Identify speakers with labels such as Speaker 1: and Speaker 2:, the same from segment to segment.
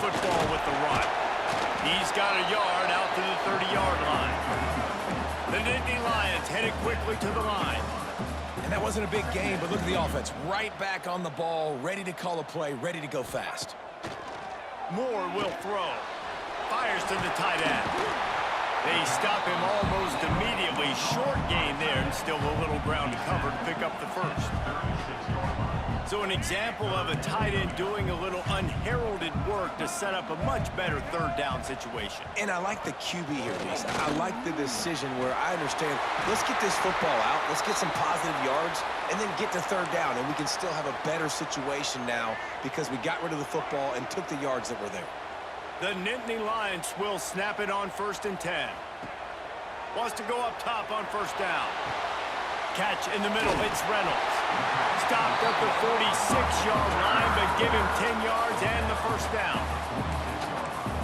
Speaker 1: football with the run. He's got a yard out to the 30-yard line. The Nittany Lions headed quickly to the line.
Speaker 2: And that wasn't a big game, but look at the offense. Right back on the ball, ready to call a play, ready to go fast.
Speaker 1: Moore will throw. Fires to the tight end. They stop him almost immediately. Short gain there, and still a little ground to cover to pick up the first. So an example of a tight end doing a little unheralded work to set up a much better third down situation.
Speaker 2: And I like the QB here, Reese. I like the decision where I understand, let's get this football out, let's get some positive yards, and then get to third down, and we can still have a better situation now because we got rid of the football and took the yards that were there.
Speaker 1: The Nittany Lions will snap it on 1st and 10. Wants to go up top on first down. Catch in the middle, it's Reynolds. Stopped at the 46-yard line, but give him 10 yards and the first down.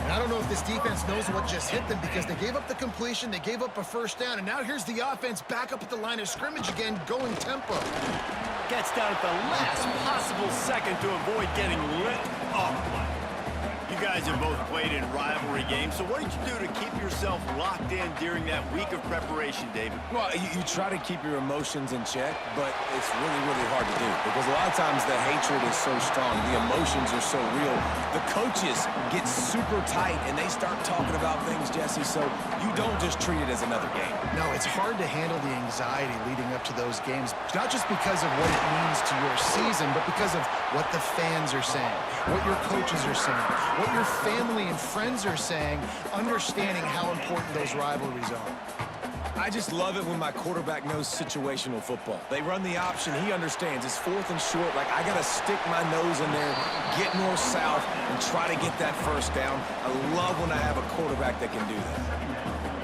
Speaker 3: And I don't know if this defense knows what just hit them because they gave up the completion, they gave up a first down, and now here's the offense back up at the line of scrimmage again, going tempo.
Speaker 1: Gets down at the last possible second to avoid getting lit up. You guys have both played in rivalry games, so what did you do to keep yourself locked in during that week of preparation, David?
Speaker 2: Well, you try to keep your emotions in check, but it's really, really hard to do because a lot of times the hatred is so strong, the emotions are so real. The coaches get super tight, and they start talking about things, Jesse, so you don't just treat it as another game.
Speaker 3: No, it's hard to handle the anxiety leading up to those games, not just because of what it means to your season, but because of what the fans are saying, what your coaches are saying, what your family and friends are saying, understanding how important those rivalries are.
Speaker 2: I just love it when my quarterback knows situational football. They run the option. He understands. It's 4th and short. Like, I got to stick my nose in there, get north-south, and try to get that first down. I love when I have a quarterback that can do that.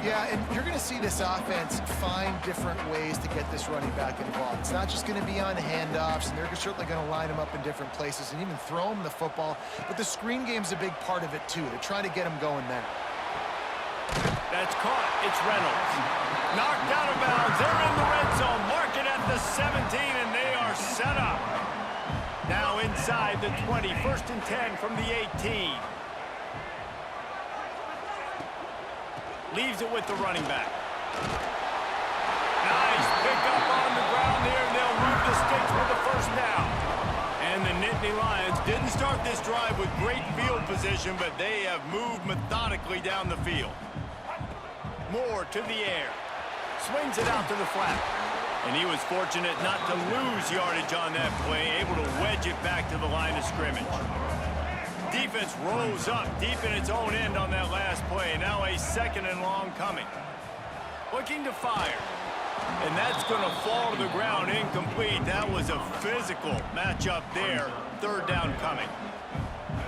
Speaker 3: Yeah, and you're going to see this offense find different ways to get this running back involved. It's not just going to be on handoffs, and they're certainly going to line him up in different places and even throw him the football. But the screen game's a big part of it, too. They're trying to get him going there.
Speaker 1: That's caught. It's Reynolds. Knocked out of bounds. They're in the red zone. Mark it at the 17, and they are set up. Now inside the 20. 1st and 10 from the 18. Leaves it with the running back. Nice pick up on the ground there, and they'll move the sticks with the first down. And the Nittany Lions didn't start this drive with great field position, but they have moved methodically down the field. Moore to the air. Swings it out to the flat. And he was fortunate not to lose yardage on that play, able to wedge it back to the line of scrimmage. Defense rose up deep in its own end on that last play. Now a 2nd and long coming. Looking to fire. And that's going to fall to the ground incomplete. That was a physical matchup there. 3rd down coming.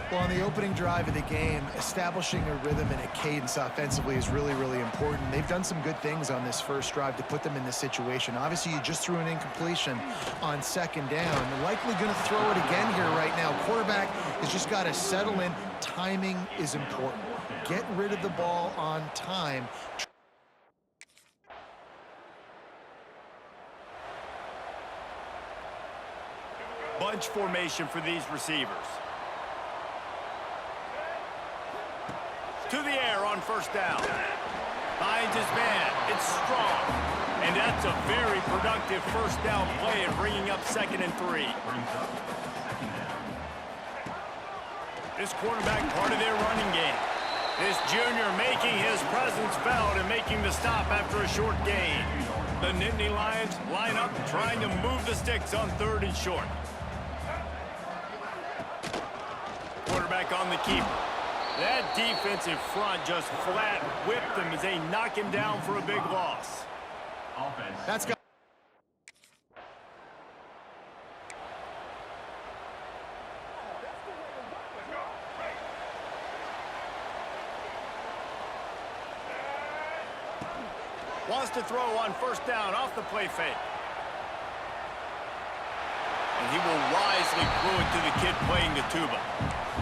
Speaker 3: Well, on the opening drive of the game, establishing a rhythm and a cadence offensively is really, really important. They've done some good things on this first drive to put them in this situation. Obviously, you just threw an incompletion on 2nd down. They're likely going to throw it again here right now. Quarterback has just got to settle in. Timing is important. Get rid of the ball on time.
Speaker 1: Bunch formation for these receivers. To the air on first down. Finds his man. It's strong. And that's a very productive first down play and bringing up 2nd and 3. This quarterback part of their running game. This junior making his presence felt and making the stop after a short gain. The Nittany Lions line up trying to move the sticks on 3rd and short. Quarterback on the keeper. That defensive front just flat whipped him as they knock him down for a big loss.
Speaker 3: That's got
Speaker 1: wants to throw on first down off the play fake. And he will wisely throw it to the kid playing the tuba.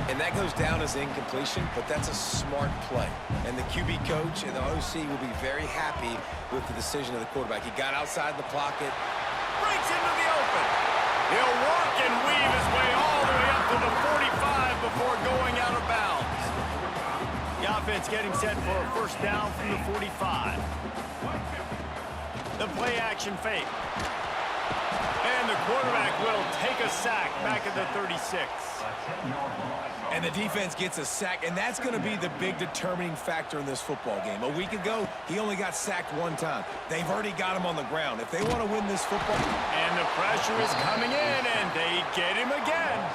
Speaker 2: And that goes down as incompletion, but that's a smart play. And the QB coach and the OC will be very happy with the decision of the quarterback. He got outside the pocket.
Speaker 1: Breaks into the open. He'll work and weave his way all the way up to the 45 before going out of bounds. The offense getting set for a first down from the 45. The play action fake. And the quarterback will take a sack back at the 36.
Speaker 2: And the defense gets a sack, and that's going to be the big determining factor in this football game. A week ago, he only got sacked one time. They've already got him on the ground. If they want to win this football...
Speaker 1: And the pressure is coming in, and they get him again.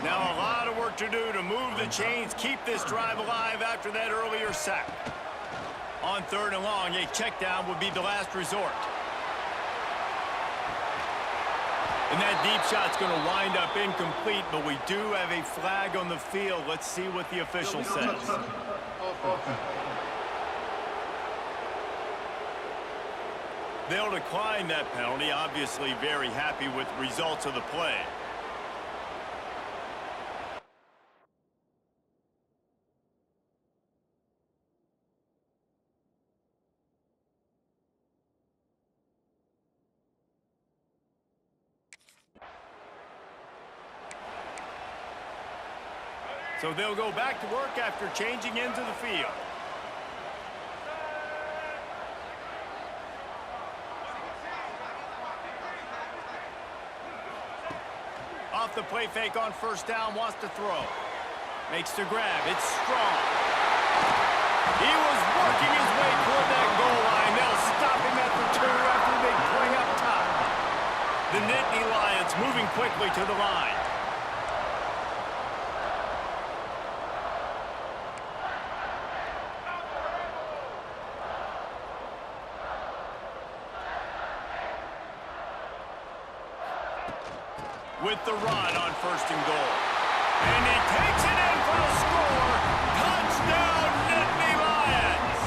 Speaker 1: Now a lot of work to do to move the chains, keep this drive alive after that earlier sack. On 3rd and long, a check down would be the last resort. And that deep shot's going to wind up incomplete, but we do have a flag on the field. Let's see what the official says. They'll decline that penalty, obviously very happy with the results of the play. So they'll go back to work after changing into the field. Off the play fake on first down, wants to throw. Makes the grab, it's strong. He was working his way toward that goal line. They'll stop him at the 2 after the big play up top. The Nittany Lions moving quickly to the line. With the run on 1st and goal. And he takes it in for the score. Touchdown, Nittany Lions!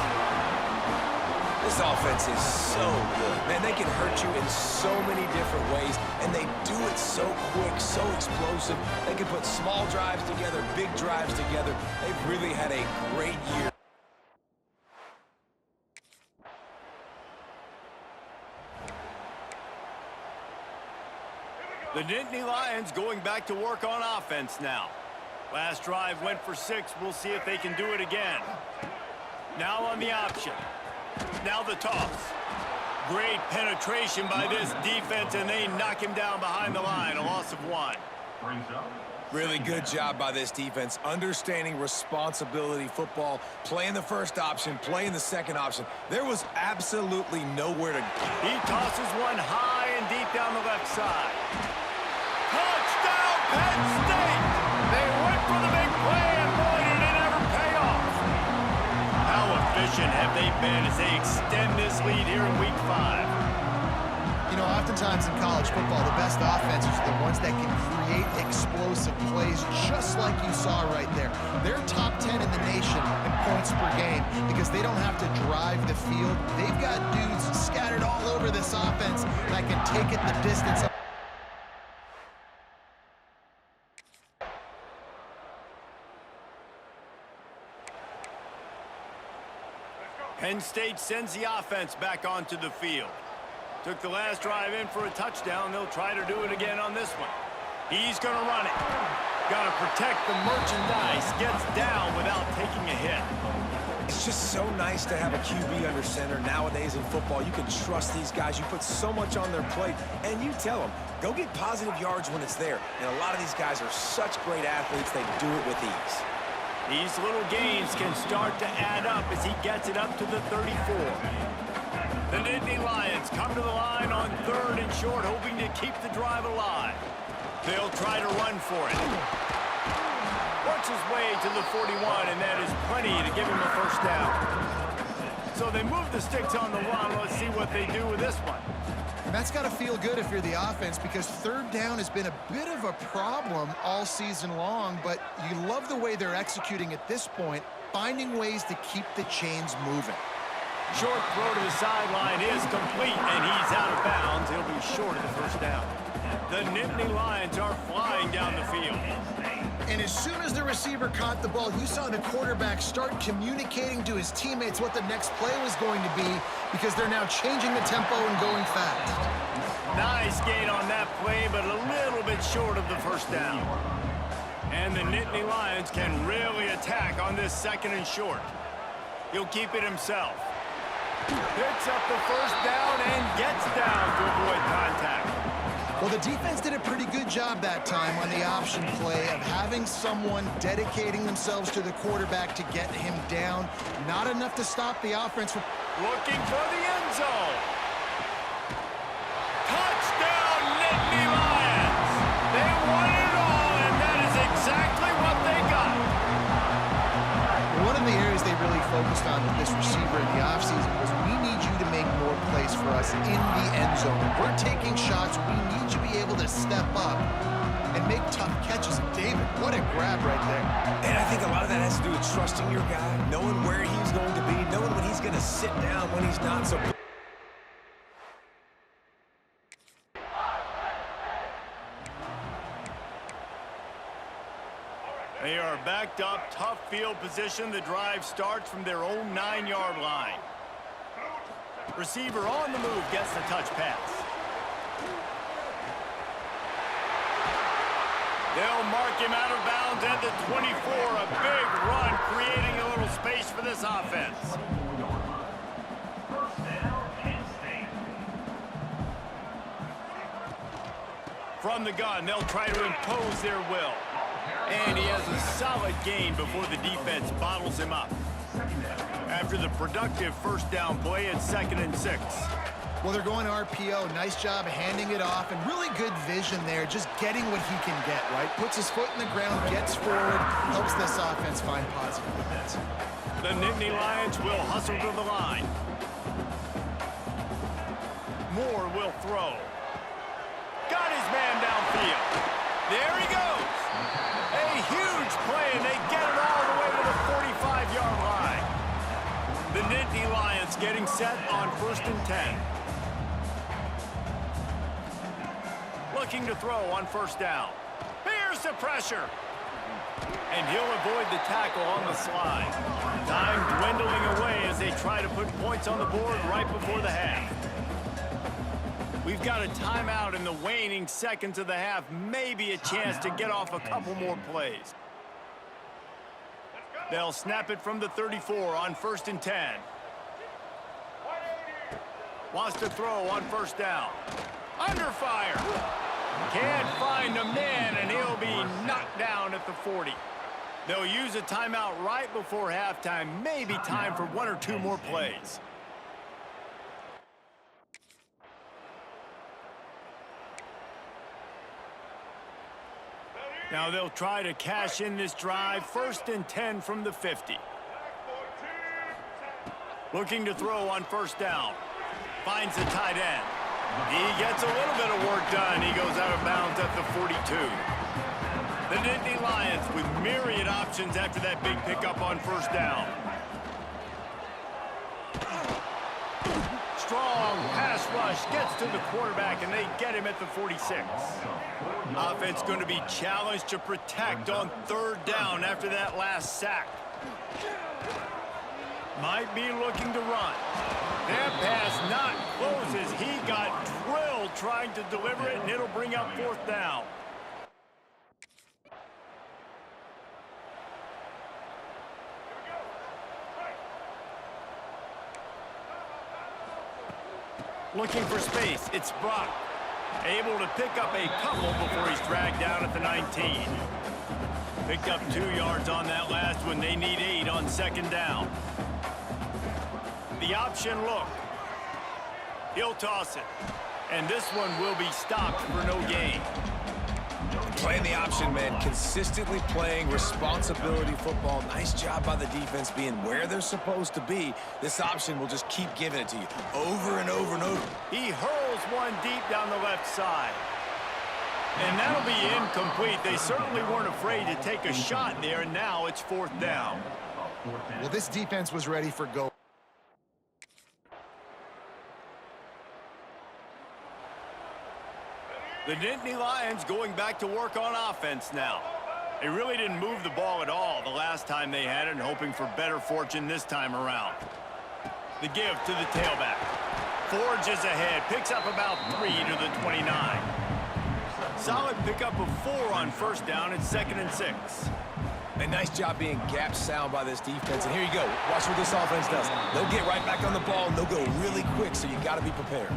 Speaker 2: This offense is so good. Man, they can hurt you in so many different ways, and they do it so quick, so explosive. They can put small drives together, big drives together. They've really had a great year.
Speaker 1: The Nittany Lions going back to work on offense now. Last drive went for 6. We'll see if they can do it again. Now on the option. Now the toss. Great penetration by this defense, and they knock him down behind the line. A loss of 1.
Speaker 2: Really good job by this defense, understanding responsibility football, playing the first option, playing the second option. There was absolutely nowhere to go.
Speaker 1: He tosses one high and deep down the left side. Touchdown, Penn State! They went for the big play, and boy, did it ever pay off. How efficient have they been as they extend this lead here in Week 5?
Speaker 3: You know, oftentimes in college football, the best offenses are the ones that can create explosive plays, just like you saw right there. They're top 10 in the nation in points per game because they don't have to drive the field. They've got dudes scattered all over this offense that can take it the distance.
Speaker 1: Penn State sends the offense back onto the field. Took the last drive in for a touchdown. They'll try to do it again on this one. He's going to run it. Got to protect the merchandise. Gets down without taking a hit.
Speaker 2: It's just so nice to have a QB under center. Nowadays in football, you can trust these guys. You put so much on their plate, and you tell them, go get positive yards when it's there. And a lot of these guys are such great athletes, they do it with ease.
Speaker 1: These little gains can start to add up as he gets it up to the 34. The Nittany Lions come to the line on 3rd and short, hoping to keep the drive alive. They'll try to run for it. Works his way to the 41, and that is plenty to give him a first down. So they move the sticks on the run. Let's see what they do with this one.
Speaker 3: And that's got to feel good if you're the offense, because 3rd down has been a bit of a problem all season long, but you love the way they're executing at this point, finding ways to keep the chains moving.
Speaker 1: Short throw to the sideline is complete, and he's out of bounds. He'll be short of the first down. The Nittany Lions are flying down the field.
Speaker 3: And as soon as the receiver caught the ball, you saw the quarterback start communicating to his teammates what the next play was going to be, because they're now changing the tempo and going fast.
Speaker 1: Nice gain on that play, but a little bit short of the first down. And the Nittany Lions can really attack on this 2nd and short. He'll keep it himself. Picks up the first down and gets down to avoid contact.
Speaker 3: Well, the defense did a pretty good job that time on the option play of having someone dedicating themselves to the quarterback to get him down. Not enough to stop the offense from
Speaker 1: Looking for the end zone. Touchdown, Nittany Lions. They won it all, and that is exactly what they got.
Speaker 3: One of the areas they really focused on with this receiver in the offseason was we need you to make more plays for us in the end zone. If we're taking shots, we need you to be able to step up and make tough catches. David, what a grab right there.
Speaker 2: And I think a lot of that has to do with trusting your guy, knowing where he's going to be, knowing when he's going to sit down, when he's not. So
Speaker 1: They are backed up, tough field position. The drive starts from their own 9-yard line. Receiver on the move gets the touch pass. They'll mark him out of bounds at the 24. A big run, creating a little space for this offense. From the gun, they'll try to impose their will. And he has a solid gain before the defense bottles him up. After the productive first down play, it's 2nd and 6.
Speaker 3: Well, they're going RPO. Nice job handing it off, and really good vision there, just getting what he can get, right? Puts his foot in the ground, gets forward, helps this offense find positive events.
Speaker 1: The Nittany Lions will hustle to the line. Moore will throw. Got his man downfield. There he goes. A huge play, and they get it all the way to the 45-yard line. The Nittany Lions getting set on 1st and 10. Looking to throw on 1st down. Here's the pressure. And he'll avoid the tackle on the slide. Time dwindling away as they try to put points on the board right before the half. We've got a timeout in the waning seconds of the half. Maybe a chance to get off a couple more plays. They'll snap it from the 34 on 1st and 10. Wants to throw on 1st down. Under fire. Can't find a man, and he'll be knocked down at the 40. They'll use a timeout right before halftime. Maybe time for 1 or 2 more plays. Now they'll try to cash in this drive. 1st and 10 from the 50. Looking to throw on 1st down. Finds the tight end. He gets a little bit of work done. He goes out of bounds at the 42. The Nittany Lions with myriad options after that big pickup on 1st down. Strong pass rush gets to the quarterback, and they get him at the 46. Offense going to be challenged to protect on 3rd down after that last sack. Might be looking to run. That pass not closes. He got drilled trying to deliver it, and it'll bring up 4th down. Looking for space. It's Brock. Able to pick up a couple before he's dragged down at the 19. Picked up 2 yards on that last one. They need 8 on 2nd down. The option look. He'll toss it. And this one will be stopped for no gain.
Speaker 2: playing the option, man, consistently playing responsibility football. Nice job by the defense being where they're supposed to be. This option will just keep giving it to you over and over and over.
Speaker 1: He hurls one deep down the left side. And that'll be incomplete. They certainly weren't afraid to take a shot there, and now it's 4th down.
Speaker 3: Well, this defense was ready for go.
Speaker 1: The Nittany Lions going back to work on offense now. They really didn't move the ball at all the last time they had it, and hoping for better fortune this time around. The give to the tailback. Forges ahead, picks up about 3 to the 29. Solid pickup of 4 on first down and 2nd and 6.
Speaker 2: A nice job being gap sound by this defense. And here you go. Watch what this offense does. They'll get right back on the ball, and they'll go really quick, so you got to be prepared.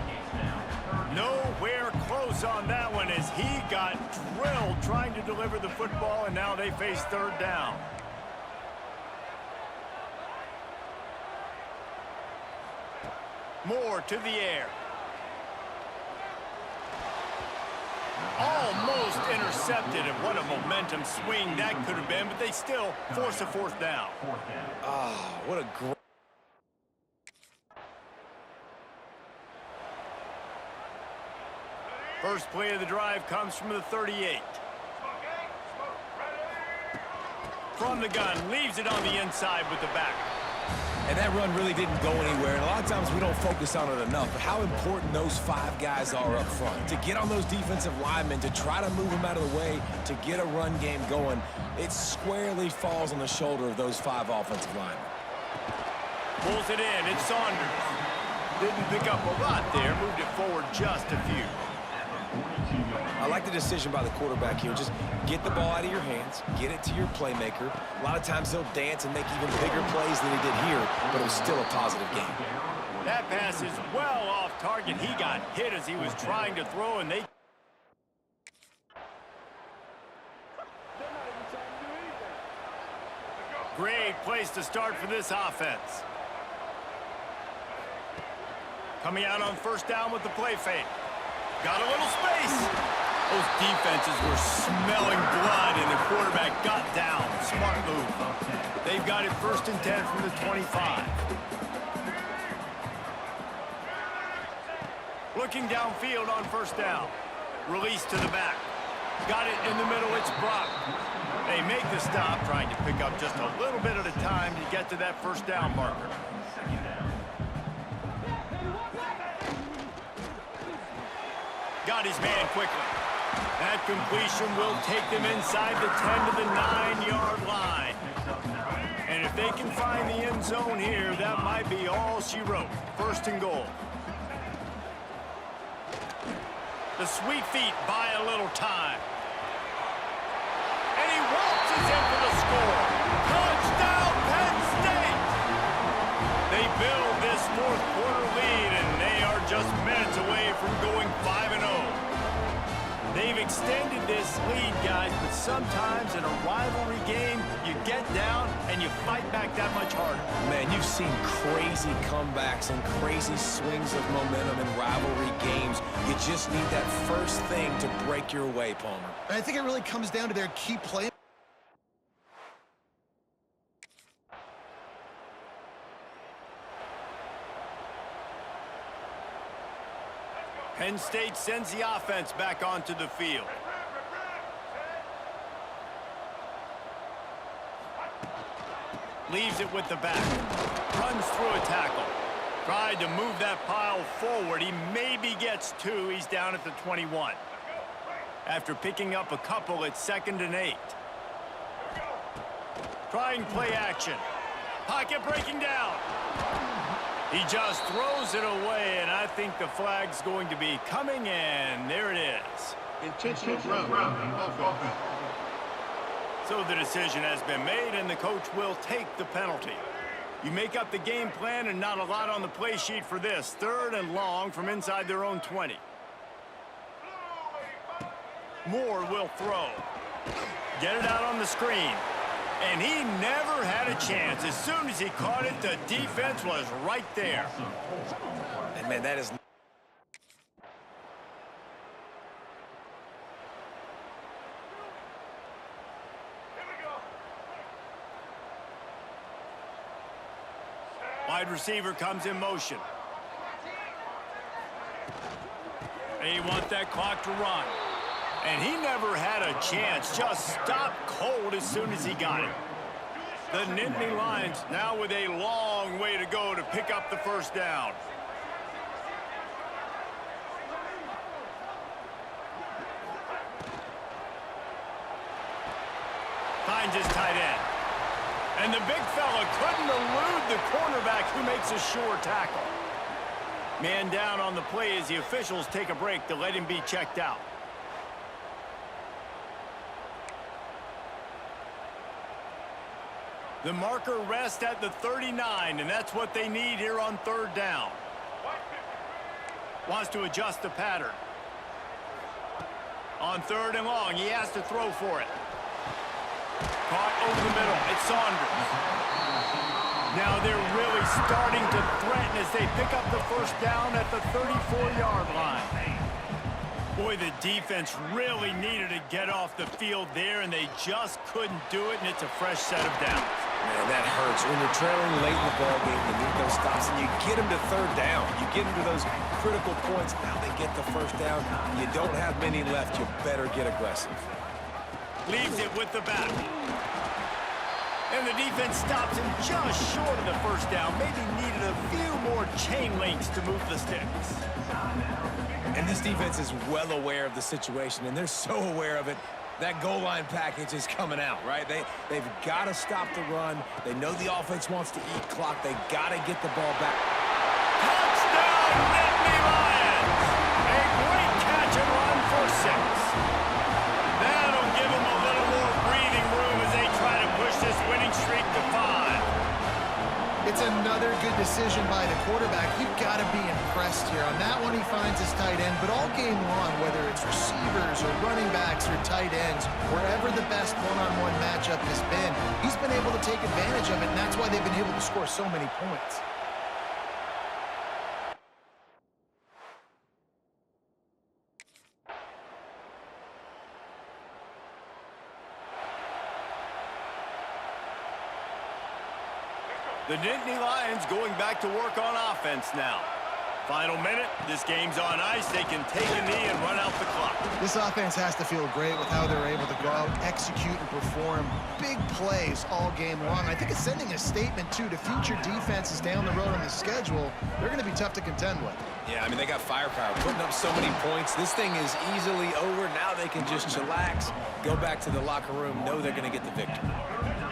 Speaker 1: Nowhere close on that one as he got drilled trying to deliver the football, and now they face 3rd down. Moore to the air. Almost intercepted, and what a momentum swing that could have been, but they still force a 4th down.
Speaker 2: Ah, what a great...
Speaker 1: First play of the drive comes from the 38. From the gun, leaves it on the inside with the back.
Speaker 2: And that run really didn't go anywhere, and a lot of times we don't focus on it enough, but how important those 5 guys are up front. To get on those defensive linemen, to try to move them out of the way, to get a run game going, it squarely falls on the shoulder of those 5 offensive linemen.
Speaker 1: Pulls it in, it's Saunders. Didn't pick up a lot there, moved it forward just a few.
Speaker 2: I like the decision by the quarterback here. Just get the ball out of your hands, get it to your playmaker. A lot of times he'll dance and make even bigger plays than he did here, but it was still a positive game.
Speaker 1: That pass is well off target. He got hit as he was trying to throw, and they... Great place to start for this offense. Coming out on first down with the play fake. Got a little space. Those defenses were smelling blood, and the quarterback got down. Smart move. They've got it 1st and 10 from the 25. Looking downfield on first down. Release to the back. Got it in the middle. It's Brock. They make the stop, trying to pick up just a little bit at a time to get to that first down marker. Got his man quickly. That completion will take them inside the 10 to the 9-yard line. And if they can find the end zone here, that might be all she wrote. 1st and goal. The sweet feet buy a little time. And he waltzes in for the score. Touchdown, Penn State! They build this 4th quarter lead, and they are just minutes away from going 5-0. They've extended this lead, guys, but sometimes in a rivalry game, you get down and you fight back that much harder.
Speaker 2: Man, you've seen crazy comebacks and crazy swings of momentum in rivalry games. You just need that first thing to break your way, Palmer.
Speaker 3: I think it really comes down to their key play.
Speaker 1: Penn State sends the offense back onto the field. Leaves it with the back. Runs through a tackle. Tried to move that pile forward. He maybe gets 2. He's down at the 21. After picking up a couple, it's 2nd and 8. Trying play action. Pocket breaking down. He just throws it away, and I think the flag's going to be coming, and there it is.
Speaker 4: Intentional grounding.
Speaker 1: So the decision has been made, and the coach will take the penalty. You make up the game plan, and not a lot on the play sheet for this. 3rd and long from inside their own 20. Moore will throw. Get it out on the screen. And he never had a chance. As soon as he caught it, the defense was right there.
Speaker 2: And man, that is...
Speaker 1: Wide receiver comes in motion. They want that clock to run. And he never had a chance. Just stopped cold as soon as he got it. The Nittany Lions now with a long way to go to pick up the first down. Finds his tight end. And the big fella couldn't elude the cornerback who makes a sure tackle. Man down on the play as the officials take a break to let him be checked out. The marker rests at the 39, and that's what they need here on third down. Wants to adjust the pattern. On third and long, he has to throw for it. Caught over the middle. It's Saunders. Now they're really starting to threaten as they pick up the first down at the 34-yard line. Boy, the defense really needed to get off the field there, and they just couldn't do it, and it's a fresh set of downs.
Speaker 2: Man, that hurts. When you're trailing late in the ballgame, you need those stops, and you get them to third down. You get them to those critical points. Now they get the first down. You don't have many left. You better get aggressive.
Speaker 1: Leaves it with the back. And the defense stops him just short of the first down. Maybe needed a few more chain links to move the sticks.
Speaker 2: And this defense is well aware of the situation, and they're so aware of it. That goal line package is coming out, right? They've got to stop the run. They know the offense wants to eat clock. They got to get the ball back.
Speaker 1: Touchdown, Nittany Lions! A great catch and run for 6. That'll give them a little more breathing room as they try to push this winning streak to 5.
Speaker 3: It's another good decision by the quarterback. You've got to be impressed here. On that one, he finds his tight end, but all game long, whether it's receivers or running backs or tight ends, wherever the best one-on-one matchup has been, he's been able to take advantage of it, and that's why they've been able to score so many points.
Speaker 1: The Nittany Lions going back to work on offense now. Final minute, this game's on ice. They can take a knee and run out the clock.
Speaker 3: This offense has to feel great with how they're able to go out, execute, and perform big plays all game long. I think it's sending a statement, too, to future defenses down the road on the schedule. They're going to be tough to contend with.
Speaker 2: Yeah, I mean, they got firepower, putting up so many points. This thing is easily over. Now they can just chillax, go back to the locker room, know they're going to get the victory.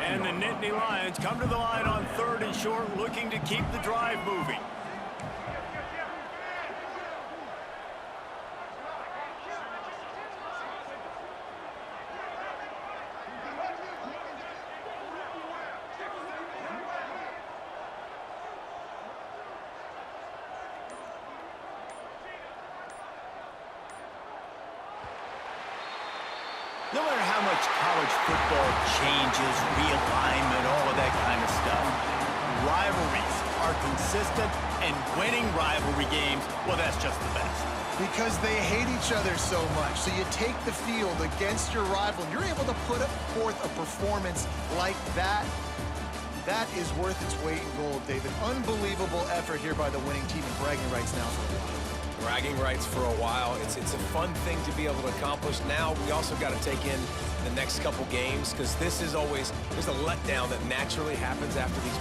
Speaker 1: And the Nittany Lions come to the line on third and short, looking to keep the drive moving. No matter how much college football changes, realignment, all of that kind of stuff, rivalries are consistent, and winning rivalry games, well, that's just the best.
Speaker 3: Because they hate each other so much. So you take the field against your rival, and you're able to put forth a performance like that. That is worth its weight in gold, David. Unbelievable effort here by the winning team, and bragging rights now for a while.
Speaker 2: Bragging rights for a while. It's a fun thing to be able to accomplish. Now we also got to take in the next couple games, because this is always, there's a letdown that naturally happens after these